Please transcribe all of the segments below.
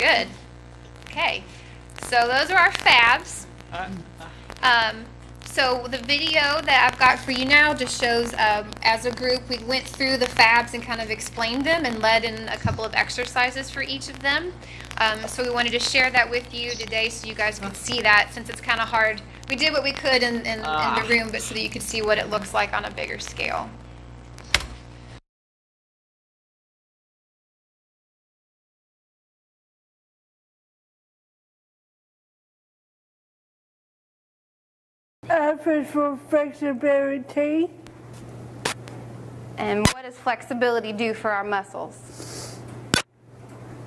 Good. Okay. So those are our fabs. So the video that I've got for you now just shows, as a group, we went through the fabs and kind of explained them and led in a couple of exercises for each of them. So we wanted to share that with you today so you guys could see that, since it's kind of hard. We did what we could in the room, but so that you could see what it looks like on a bigger scale. F is for flexibility. And what does flexibility do for our muscles?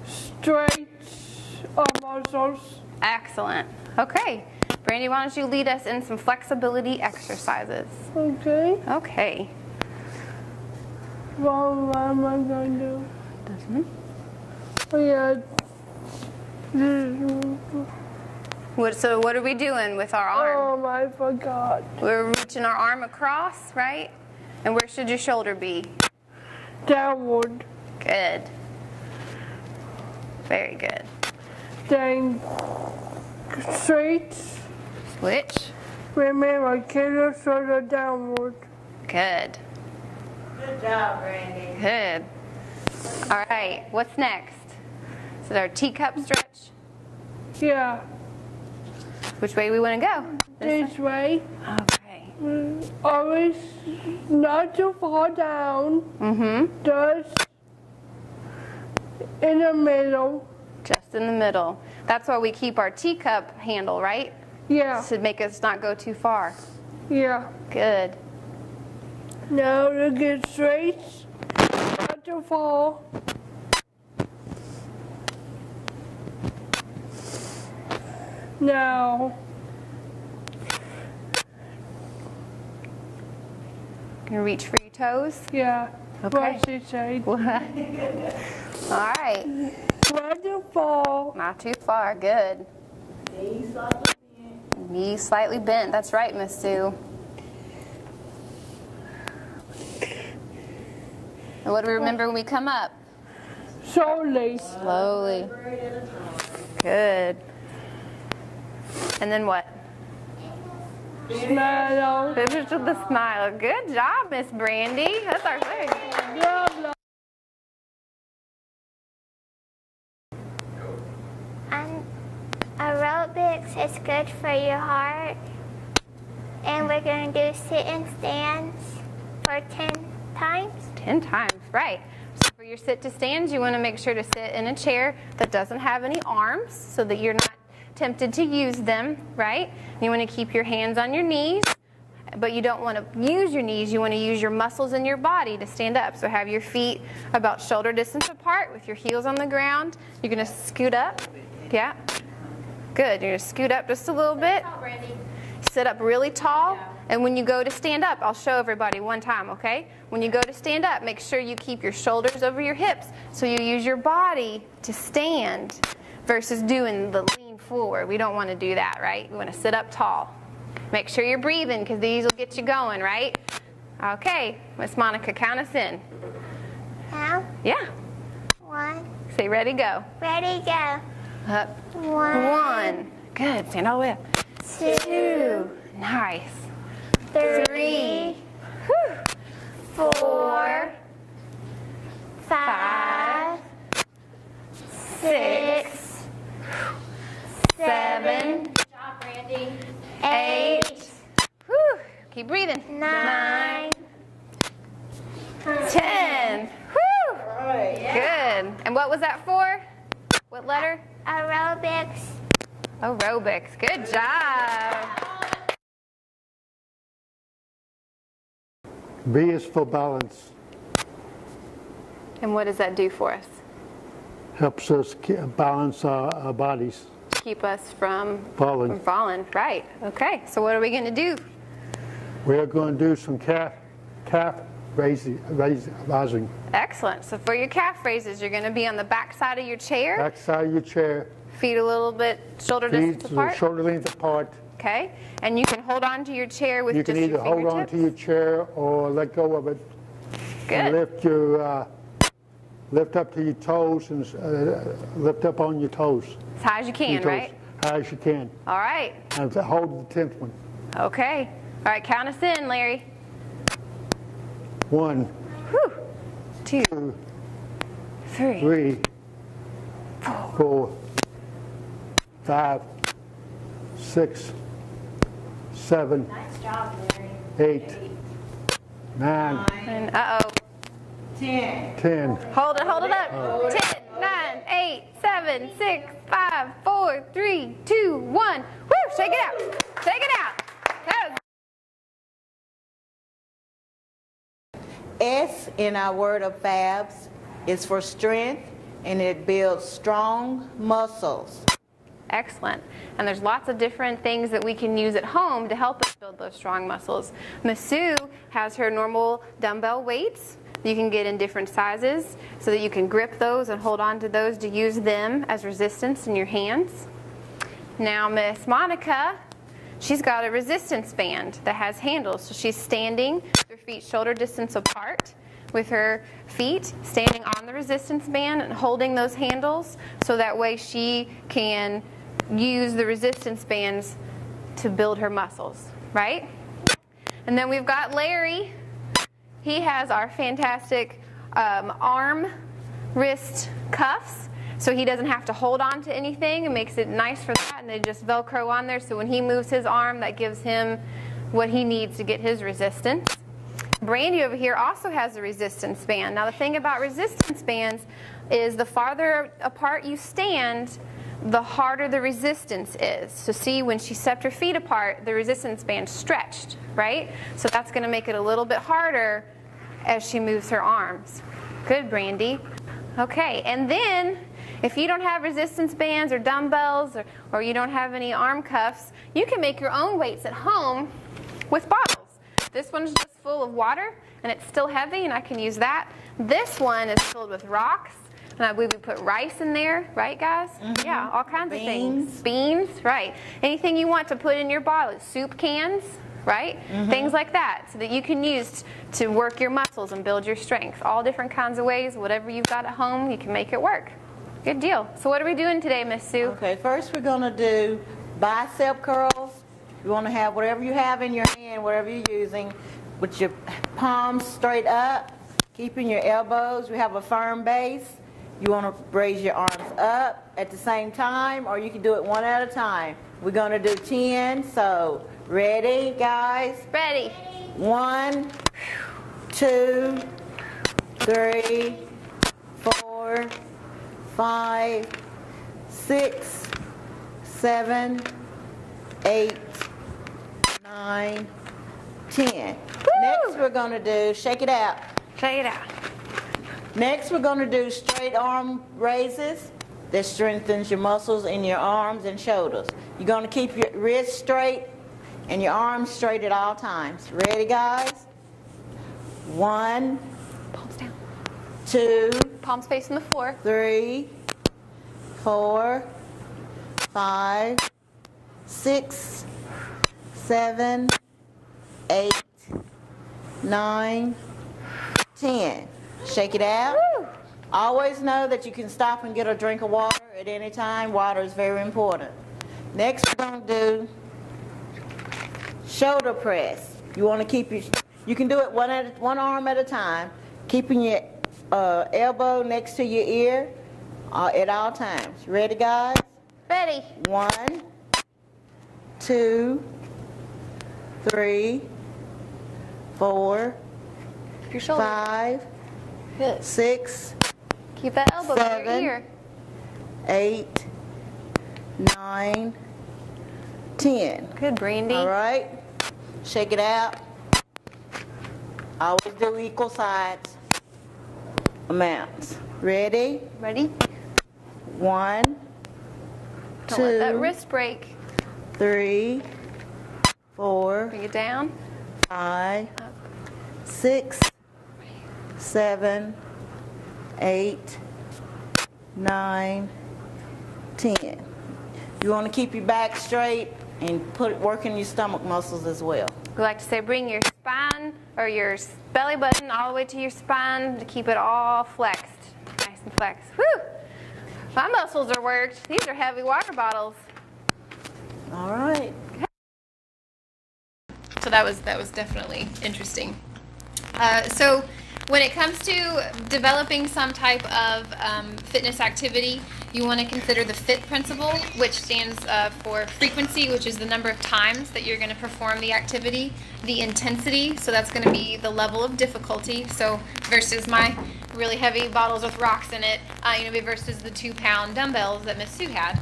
Stretch our muscles. Excellent. Okay. Brandy, why don't you lead us in some flexibility exercises? Okay. Okay. Well, what am I going to do? Mm-hmm. Oh, yeah. So what are we doing with our arm? Oh, I forgot. We're reaching our arm across, right? And where should your shoulder be? Downward. Good. Very good. Then straight. Switch. Remember, keep your shoulder downward. Good. Good job, Brandy. Good. All right, what's next? Is it our teacup stretch? Yeah. Which way we want to go? This way. Okay. Always not too far down. Mm-hmm. Just in the middle. Just in the middle. That's why we keep our teacup handle, right? Yeah. To make us not go too far. Yeah. Good. Now look it straight. Not too far. Now. Can you reach for your toes? Yeah. Okay. What she said. All right. Not too far. Not too far. Good. Knees slightly bent. Knees slightly bent. That's right, Miss Sue. And what do we remember when we come up? Slowly. Slowly. Good. And then what? Smile. Finish with the smile. Good job, Miss Brandy. That's our thing. Blah, blah. Aerobics is good for your heart. And we're going to do sit-in stands for 10 times. 10 times, right. So for your sit to stands, you want to make sure to sit in a chair that doesn't have any arms so that you're not tempted to use them, right? You want to keep your hands on your knees, but you don't want to use your knees. You want to use your muscles in your body to stand up. So have your feet about shoulder distance apart with your heels on the ground. You're going to scoot up. Yeah. Good. You're going to scoot up just a little bit. Sit up really tall. And when you go to stand up, I'll show everybody one time, okay? When you go to stand up, make sure you keep your shoulders over your hips so you use your body to stand versus doing the lean forward. We don't want to do that, right? We want to sit up tall. Make sure you're breathing because these will get you going, right? Okay, Miss Monica, count us in. Now, Yeah. 1, Say ready, go. ready, go. Up. 1, Good. Stand all the way up. 2. Nice. 3, Whew. 4, 5, 6, 7, Good job, Brandy. 8, Whew. Keep breathing. 9, 10. Whew. Right. Good. And what was that for? What letter? aerobics. Aerobics. Good job. B is for balance. And what does that do for us? Helps us balance our bodies. Keep us from Falling. falling. Right. Okay. So what are we going to do? We're going to do some calf rising. Excellent. So for your calf raises, you're going to be on the back side of your chair. Back side of your chair. Feet a little bit shoulder distance Feet apart. shoulder length apart. Okay. And you can hold on to your chair with You just can either your hold fingertips. on to your chair or let go of it. Good. And lift your Lift up to your toes and lift up on your toes. As high as you can, right? High as you can. All right. And hold the 10th one. Okay. All right, count us in, Larry. 1, Whew. 2, 2, 3, 3, 4, 5, 6, 7, Nice job, Larry. 8, 9, and uh-oh. 10. 10. Hold it up. 10, 9, 8, 7, 6, 5, 4, 3, 2, 1. Woo! Shake it out. Shake it out. That was S in our word of fabs is for strength, and it builds strong muscles. excellent. And there's lots of different things that we can use at home to help us build those strong muscles. Masu has her normal dumbbell weights. You can get in different sizes so that you can grip those and hold on to those to use them as resistance in your hands. Now Miss Monica, she's got a resistance band that has handles. So she's standing with her feet shoulder distance apart with her feet standing on the resistance band and holding those handles so that way she can use the resistance bands to build her muscles, right? And then we've got Larry. He has our fantastic arm wrist cuffs, so he doesn't have to hold on to anything. It makes it nice for that, and they just Velcro on there, so when he moves his arm, that gives him what he needs to get his resistance. Brandy over here also has a resistance band. Now the thing about resistance bands is the farther apart you stand, the harder the resistance is. So see, when she stepped her feet apart, the resistance band stretched, right? So that's going to make it a little bit harder as she moves her arms. Good, Brandy. Okay, and then if you don't have resistance bands or dumbbells or you don't have any arm cuffs, you can make your own weights at home with bottles. This one's just full of water and it's still heavy and I can use that. This one is filled with rocks. And I believe we put rice in there, right, guys? Mm-hmm. Yeah, all kinds of things. Beans, right. Anything you want to put in your bottle. Soup cans, right? Mm-hmm. Things like that, so that you can use to work your muscles and build your strength. All different kinds of ways. Whatever you've got at home, you can make it work. Good deal. So what are we doing today, Miss Sue? Okay, first we're going to do bicep curls. You want to have whatever you have in your hand, whatever you're using, with your palms straight up, keeping your elbows. You have a firm base. You want to raise your arms up at the same time, or you can do it one at a time. We're going to do 10, so ready, guys? Ready. 1, 2, 3, 4, 5, 6, 7, 8, 9, 10. Woo! Next we're going to do, shake it out. Shake it out. Next, we're going to do straight arm raises. That strengthens your muscles in your arms and shoulders. You're going to keep your wrists straight and your arms straight at all times. Ready, guys? 1, Palms down. 2, Palms facing the floor. 3, 4, 5, 6, 7, 8, 9, 10. Shake it out. Woo! Always know that you can stop and get a drink of water at any time. Water is very important. Next, we're going to do shoulder press. You want to keep you can do it one arm at a time, keeping your elbow next to your ear at all times. Ready, guys? Ready. 1, 2, 3, 4, Your shoulder. 5, Good. 6, Keep that elbow by your 7, ear. 8, 9, 10. Good, Brandy. All right. Shake it out. Always do equal sides amounts. Ready? Ready? 1, Don't let that 2, wrist break. 3, 4, Bring it down. 5, 6, 7, 8, 9, 10. You want to keep your back straight and working your stomach muscles as well. We like to say bring your spine or your belly button all the way to your spine to keep it all flexed. and flex. Woo! My muscles are worked. These are heavy water bottles. All right. So that was definitely interesting. So when it comes to developing some type of fitness activity, you want to consider the FIT principle, which stands for frequency, which is the number of times that you're going to perform the activity, the intensity, so that's going to be the level of difficulty. So versus my really heavy bottles with rocks in it, versus the 2-pound dumbbells that Miss Sue had.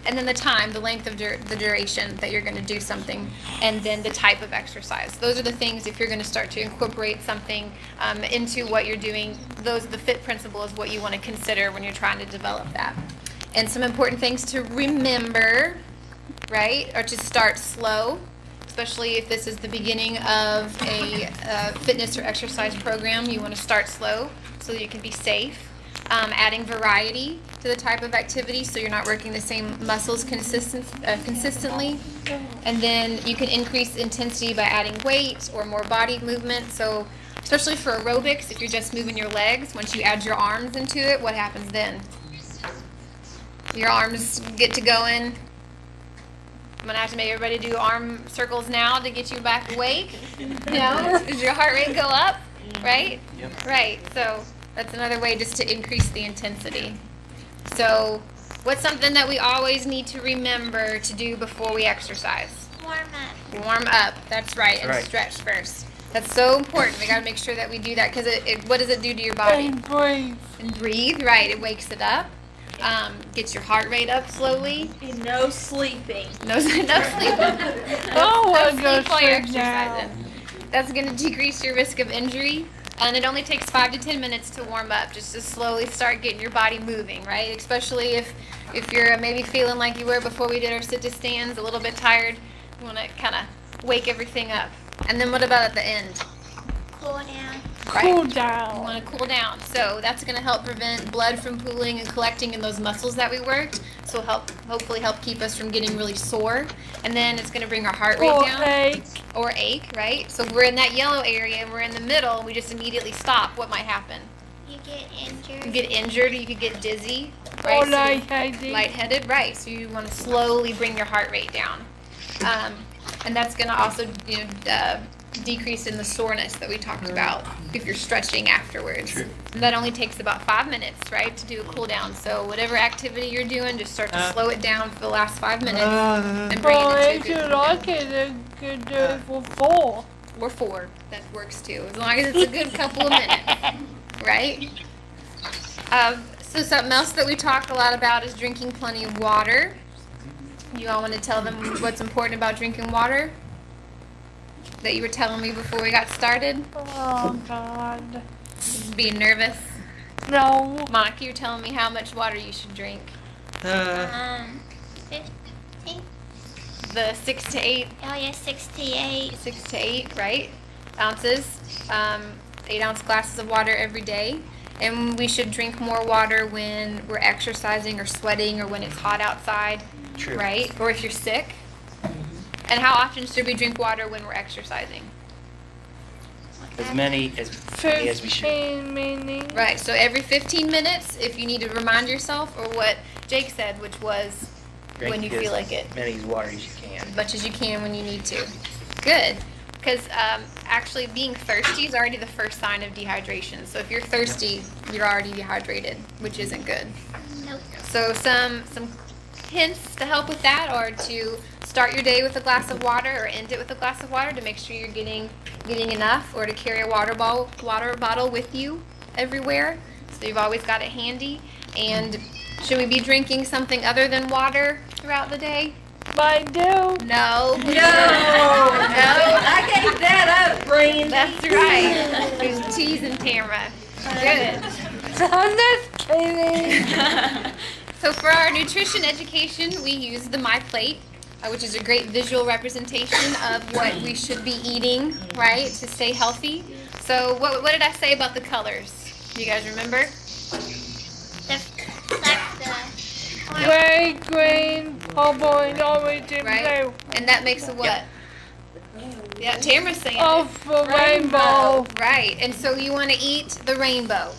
And then the time, the length of the duration that you're going to do something, and then the type of exercise. Those are the things, if you're going to start to incorporate something into what you're doing, the FIT principle is what you want to consider when you're trying to develop that. And some important things to remember, right, are to start slow, especially if this is the beginning of a fitness or exercise program. You want to start slow so that you can be safe. Adding variety to the type of activity so you're not working the same muscles consistently. And then you can increase intensity by adding weight or more body movement. So especially for aerobics, if you're just moving your legs, once you add your arms into it, what happens then? Your arms get to going. I'm going to have to make everybody do arm circles now to get you back awake. Does your heart rate go up? Right? Yep. Right. So that's another way just to increase the intensity. So what's something that we always need to remember to do before we exercise? Warm up. Warm up. That's right. And Right. stretch first. That's so important. We got to make sure that we do that because what does it do to your body? And breathe. And breathe. Right. It wakes it up. Gets your heart rate up slowly. No sleeping. No sleeping. Oh, No I sleep go while you're sit down. exercising. That's going to decrease your risk of injury. And it only takes 5 to 10 minutes to warm up, just to slowly start getting your body moving, right? Especially if you're maybe feeling like you were before we did our sit-to-stands, a little bit tired. You want to kind of wake everything up. And then what about at the end? Cool down. Right? Cool You down. want to cool down. So that's going to help prevent blood from pooling and collecting in those muscles that we worked. So hopefully help keep us from getting really sore. And then it's going to bring our heart rate Or down. ache. Or ache, right? So if we're in that yellow area and we're in the middle, we just immediately stop. What might happen? You get injured. You get injured, you could get dizzy, Or right? So lightheaded. lightheaded, right? So you want to slowly bring your heart rate down. And that's going to also decrease in the soreness that we talked about if you're stretching afterwards. True. And that only takes about 5 minutes, right, to do a cool down. So whatever activity you're doing, just start to slow it down for the last 5 minutes and bring Well, it if into a you good cool like down. it, you could do it for 4. Or 4. That works too, as long as it's a good couple of minutes, right? So something else that we talk a lot about is drinking plenty of water. You all want to tell them what's important about drinking water? That you were telling me before we got started? Oh, God. Being nervous. No. Monica, you're telling me how much water you should drink. 15. The 6 to 8, Oh, yeah, 68. 6 to 8, right? Ounces. 8-ounce glasses of water every day. And we should drink more water when we're exercising or sweating or when it's hot outside, True. right? Or if you're sick. And how often should we drink water when we're exercising? As many as we should. 15 minutes. Right, so every 15 minutes, if you need to remind yourself, or what Jake said, which was Drink when you as feel like it, many water as you can. as much as you can when you need to. Good, because actually being thirsty is already the first sign of dehydration. So if you're thirsty, you're already dehydrated, which isn't good. Nope. So some hints to help with that are to start your day with a glass of water or end it with a glass of water to make sure you're getting enough, or to carry a water bottle with you everywhere so you've always got it handy. And should we be drinking something other than water throughout the day? I do. No. No, I gave that up, Brandy. That's right. There's teasing Tamara. Good. I'm just kidding. So for our nutrition education, we use the My Plate, which is a great visual representation of what we should be eating, right, to stay healthy. So what did I say about the colors? Do you guys remember? Red, green, purple, and orange, and Right? blue. And that makes a what? Yeah, Tamara's saying it. Of the rainbow. Right, and so you want to eat the rainbow.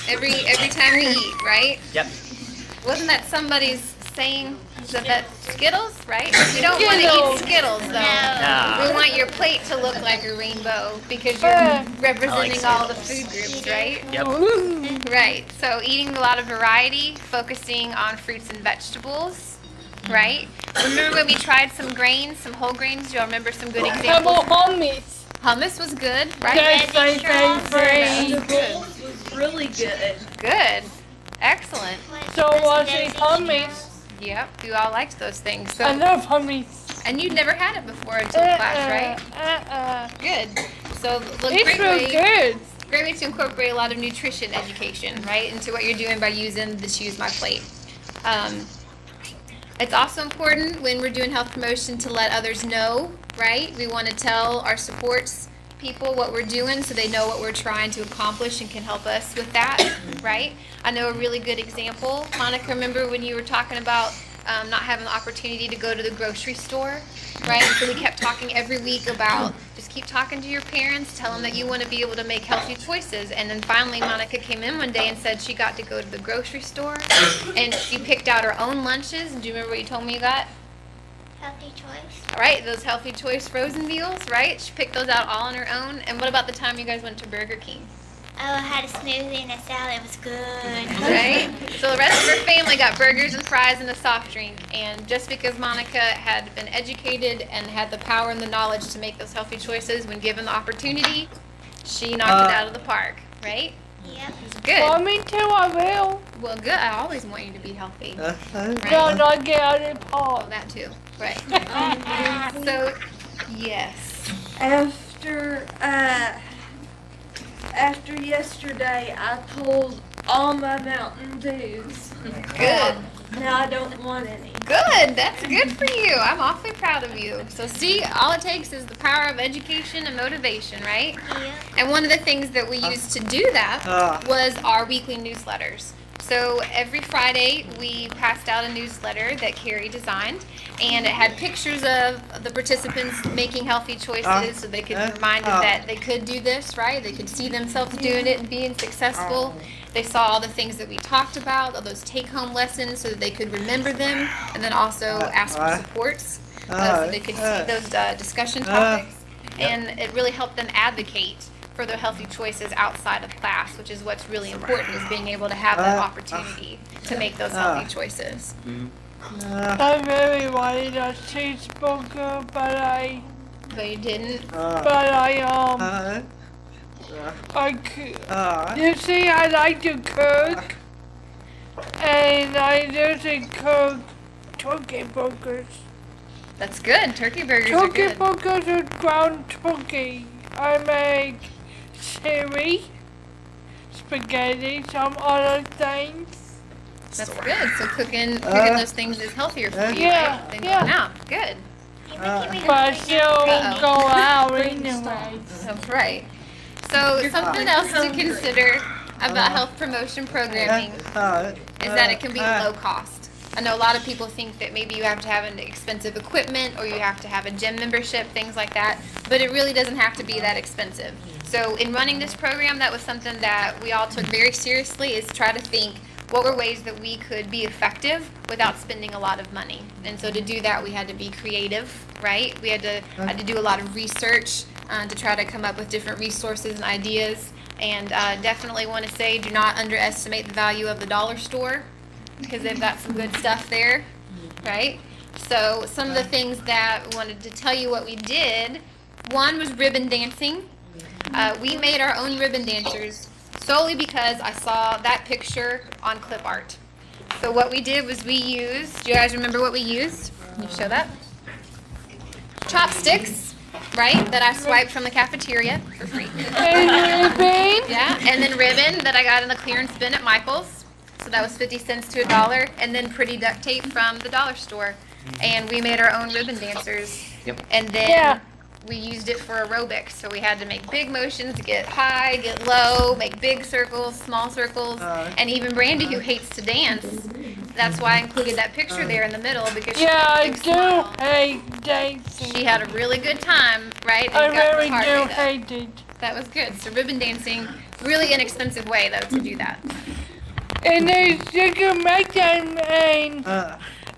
every time we eat, right? Yep. Wasn't that somebody's saying that Skittles, right? You don't want to eat Skittles, though. No. We want your plate to look like a rainbow because you're representing all the Skittles. food groups, right? Yep. Right. So eating a lot of variety, focusing on fruits and vegetables, right? Remember when we tried some grains, some whole grains? Do y'all remember some good examples? Hummus was good, right? Was really good. Good. Excellent. So was it hummus? Yep. You all liked those things. So, I love hummus. and you'd never had it before until class, right? Good. So look, It's great so way. good. Great way to incorporate a lot of nutrition education, right, into what you're doing by using the Choose My Plate. It's also important when we're doing health promotion to let others know, right? We want to tell our supports people what we're doing so they know what we're trying to accomplish and can help us with that, right? I know a really good example. Monica, remember when you were talking about not having the opportunity to go to the grocery store, right? So we kept talking every week about just keep talking to your parents, tell them that you want to be able to make healthy choices. And then finally Monica came in one day and said she got to go to the grocery store and she picked out her own lunches. And do you remember what you told me you got? Healthy choice. All right, those Healthy Choice frozen meals, right? She picked those out all on her own. And what about the time you guys went to Burger King? Oh, I had a smoothie and a salad. It was good. Right? So the rest of her family got burgers and fries and a soft drink. And just because Monica had been educated and had the power and the knowledge to make those healthy choices when given the opportunity, she knocked it out of the park, right? Yep. Good. For me too, I will. Well, good. I always want you to be healthy. No, Right? not get out of the Oh, park. that too. Right. So, yes. After yesterday, I pulled all my Mountain Dews. Good. Now I don't want any. Good. That's good for you. I'm awfully proud of you. So see, all it takes is the power of education and motivation, right? Yep. And one of the things that we used to do that was our weekly newsletters. So every Friday we passed out a newsletter that Carrie designed, and it had pictures of the participants making healthy choices so they could be reminded that they could do this, right? They could see themselves doing it and being successful. They saw all the things that we talked about, all those take-home lessons so that they could remember them, and then also ask for supports so they could see those discussion topics. And it really helped them advocate for their healthy choices outside of class, which is what's really important, is being able to have that opportunity to make those healthy choices. I really wanted a cheeseburger, But you didn't? you see, I like to cook, and I usually cook turkey burgers. That's good. Turkey burgers are Turkey good. burgers with ground turkey. I make chili, spaghetti, some other things. That's good. So cooking those things is healthier for you, Yeah, right? Than yeah. going out. Good. But I still go out anyway. That's right. So something else to consider about health promotion programming is that it can be low cost. I know a lot of people think that maybe you have to have an expensive equipment or you have to have a gym membership, things like that, but it really doesn't have to be that expensive. So in running this program, that was something that we all took very seriously, is try to think what were ways that we could be effective without spending a lot of money. And so to do that, we had to be creative, right? We had to do a lot of research to try to come up with different resources and ideas. And definitely want to say, do not underestimate the value of the dollar store, because they've got some good stuff there, right? So some of the things that we wanted to tell you what we did, one was ribbon dancing. We made our own ribbon dancers solely because I saw that picture on clip art. So what we did was we used, do you guys remember what we used? Can you show that? Chopsticks, right, that I swiped from the cafeteria for free. Yeah, and then ribbon that I got in the clearance bin at Michael's. So that was 50 cents to $1, and then pretty duct tape from the dollar store. And we made our own ribbon dancers. Yep. And then we used it for aerobics. So we had to make big motions, get high, get low, make big circles, small circles. And even Brandy, who hates to dance, that's why I included that picture there in the middle, because she Yeah, had a I big do smile. hate dancing. She had a really good time, right? And I got her really heart do rate up. hate it. That was good. So ribbon dancing really inexpensive way though to do that. And you can make them and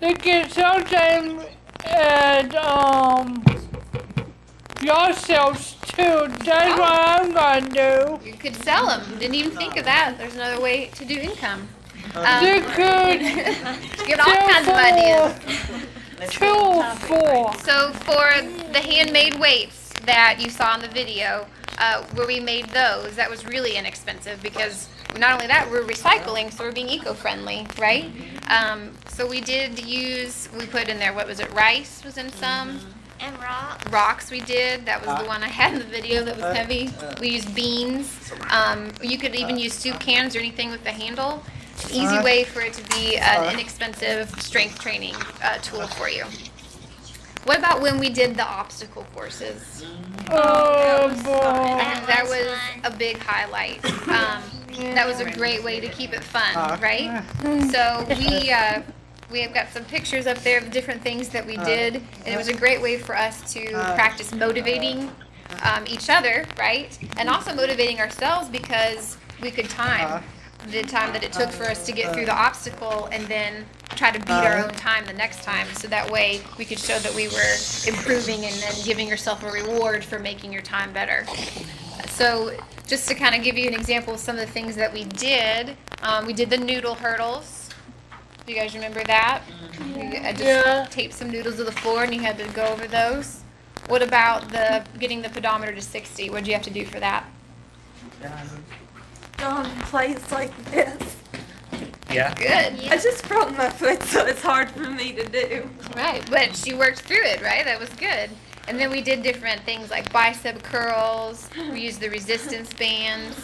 they can sell them at yourselves too. That's what I'm gonna do. You could sell them. Didn't even think of that. There's another way to do income. You could Get all kinds of ideas. 2 or 4. So for the handmade weights that you saw in the video, where we made those, that was really inexpensive because not only that, we're recycling, so we're being eco-friendly, right? So we did use, we put in there, what was it, rice was in some? And rocks. Rocks we did, that was the one I had in the video that was heavy. We used beans. You could even use soup cans or anything with the handle. Easy way for it to be an inexpensive strength training tool for you. What about when we did the obstacle courses? Oh boy. That was a big highlight. That was a great way to keep it fun, right? So we have got some pictures up there of different things that we did, and it was a great way for us to practice motivating each other, right? And also motivating ourselves because we could time the time that it took for us to get through the obstacle and then try to beat our own time the next time, so that way we could show that we were improving and then giving yourself a reward for making your time better. So just to kind of give you an example of some of the things that we did the noodle hurdles. Do you guys remember that? I just taped some noodles to the floor and you had to go over those. What about getting the pedometer to 60? What did you have to do for that? Go in place like this. Yeah. Good. I just broke my foot, so it's hard for me to do. Right, but she worked through it, right? That was good. And then we did different things like bicep curls. We used the resistance bands,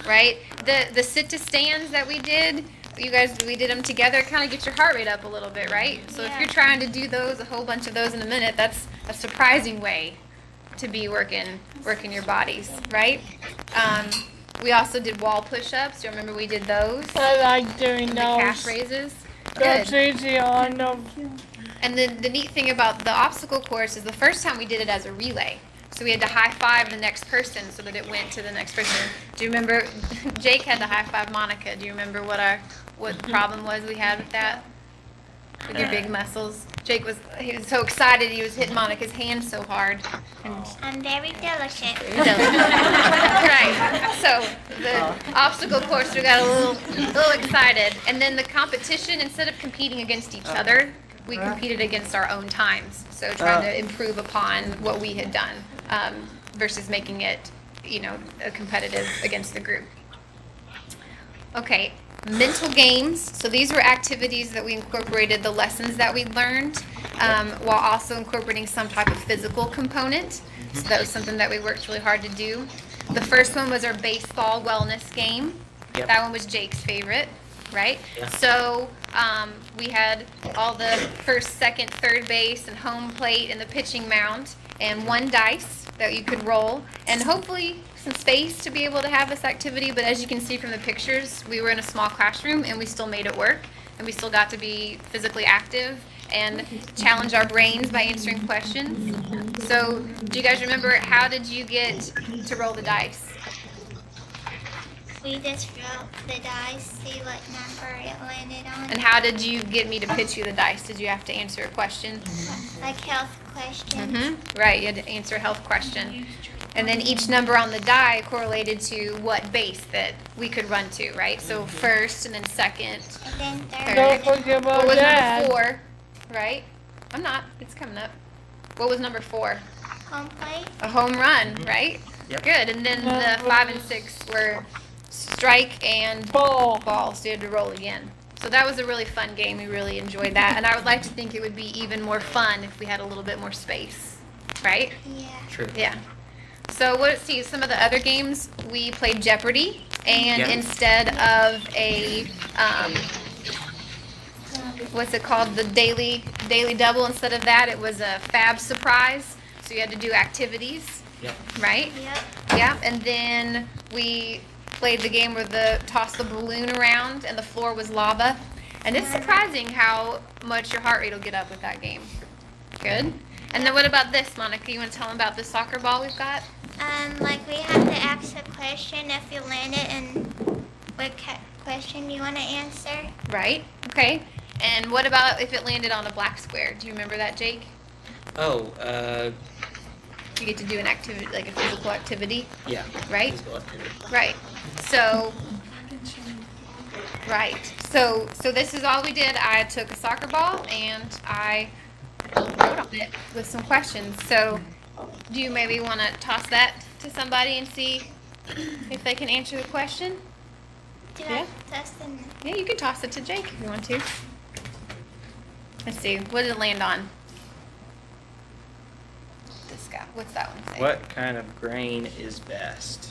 right? The sit to stands that we did, we did them together. Kind of get your heart rate up a little bit, right? So if you're trying to do those, a whole bunch of those in a minute, that's a surprising way to be working your bodies, right? We also did wall push-ups. Do you remember we did those? I like doing The those. calf raises. That's Good. easy on them. And the neat thing about the obstacle course is the first time we did it as a relay. So we had to high five the next person so that it went to the next person. Do you remember, Jake had to high five Monica. Do you remember what the problem was we had with that? With your big muscles? Jake was so excited he was hitting Monica's hand so hard. And I'm very delicate. right. So the obstacle course, we got a little excited. And then the competition, instead of competing against each other, we competed against our own times. So trying to improve upon what we had done versus making it, competitive against the group. Okay. Mental games. So these were activities that we incorporated the lessons that we learned while also incorporating some type of physical component. So that was something that we worked really hard to do. The first one was our baseball wellness game. Yep. That one was Jake's favorite, right? Yeah. So we had all the first, second, third base and home plate and the pitching mound and one dice that you could roll and hopefully some space to be able to have this activity. But as you can see from the pictures, we were in a small classroom and we still made it work and we still got to be physically active and challenge our brains by answering questions. So do you guys remember, how did you get to roll the dice? We just rolled the dice, see what number it landed on. And how did you get me to pitch you the dice? Did you have to answer a question? Like health questions. Right, you had to answer a health question. And then each number on the die correlated to what base that we could run to, right? So first and then second. And then Third. Don't forget What about was that. number 4, right? I'm not, it's coming up. What was number 4? home plate. A home run, right? Yep. Good, and then the 5 and 6 were strike and Ball. ball, so you had to roll again. So that was a really fun game. We really enjoyed that. And I would like to think it would be even more fun if we had a little bit more space, right? Yeah. True. Yeah. So let's see, some of the other games, we played Jeopardy, and Yeah. instead of a, what's it called, the daily double, instead of that, it was a fab surprise. So you had to do activities, Yep. right? Yep. Yeah, and then we played the game where tossed the balloon around and the floor was lava. And it's surprising how much your heart rate will get up with that game. Good. And then what about this, Monica? You want to tell them about the soccer ball we've got? Like we have to ask a question if you land it and what question you want to answer. Right, okay. And what about if it landed on a black square? Do you remember that, Jake? Oh, You get to do an activity, like a physical activity, yeah. right? Physical activity. Right. So, so this is all we did. I took a soccer ball and I wrote on it with some questions. So, do you maybe want to toss that to somebody and see if they can answer the question? Did Yeah. I test them? Yeah, you can toss it to Jake if you want to. Let's see. What did it land on? This guy. What's that one say? What kind of grain is best?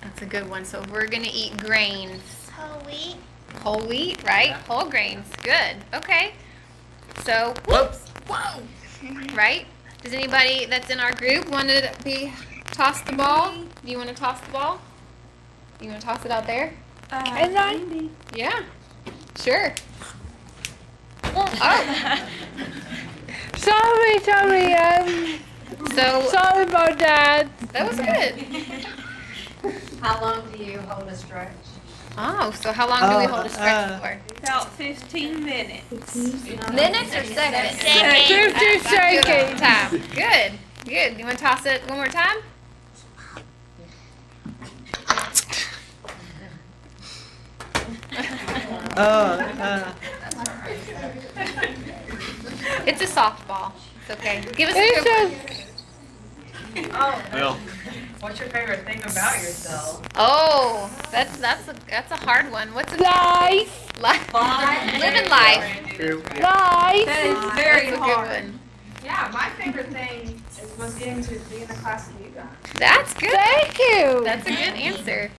That's a good one. So we're gonna eat grains. Whole wheat. Whole wheat, right? Yeah. Whole grains. Good. Okay. So, whoops. Whoa. Right? Does anybody that's in our group want to toss the ball? Do you want to toss the ball? You want to toss it out there? Can I? Yeah. Sure. Oh. Sorry, So sorry about that. that was good. How long do you hold a stretch? Oh, so how long do we hold a stretch for? About 15 minutes. Minutes or seconds? 50 Good seconds. time. Good. Good. You want to toss it one more time? It's a softball. It's okay. Give us a good one. Well, What's your favorite thing about yourself? Oh, that's a hard one. What's a Life. living life? Life. That is very That's a good hard. one. Yeah, my favorite thing was getting to be in the class with you guys. That's good. Thank you. That's a good answer.